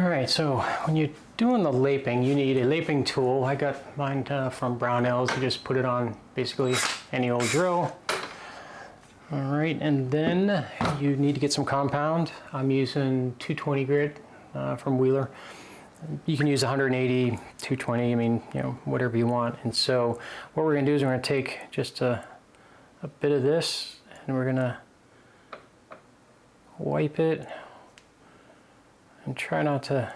All right, so when you're doing the laping, you need a laping tool. I got mine from Brownells. You just put it on basically any old drill. All right, and then you need to get some compound. I'm using 220 grit from Wheeler. You can use 180, 220, I mean, you know, whatever you want. And so what we're gonna do is we're gonna take just a bit of this and we're gonna wipe it and try not to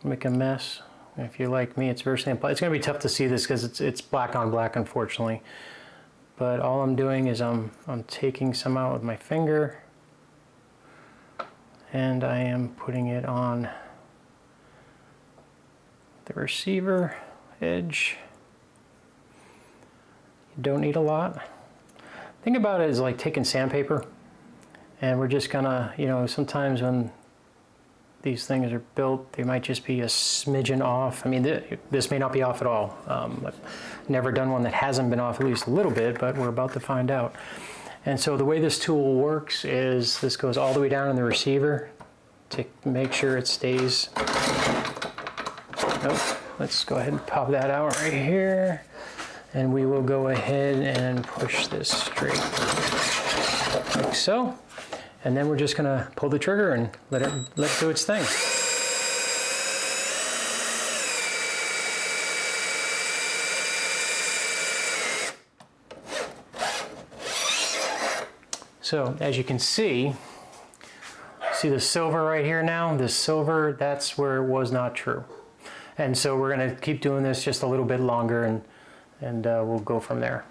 make a mess. If you're like me, it's virtually impossible. It's gonna be tough to see this because it's black on black, unfortunately. But all I'm doing is I'm taking some out with my finger and I am putting it on the receiver edge. You don't need a lot. Think about it as like taking sandpaper, and we're just gonna, you know, sometimes when these things are built, they might just be a smidgen off. I mean, this may not be off at all. I've never done one that hasn't been off at least a little bit, but we're about to find out. And so the way this tool works is this goes all the way down in the receiver to make sure it stays. Oh, let's go ahead and pop that out right here. And we will go ahead and push this straight like so. And then we're just gonna pull the trigger and let it do its thing. So as you can see the silver right here now? This silver, that's where it was not true. And so we're gonna keep doing this just a little bit longer and we'll go from there.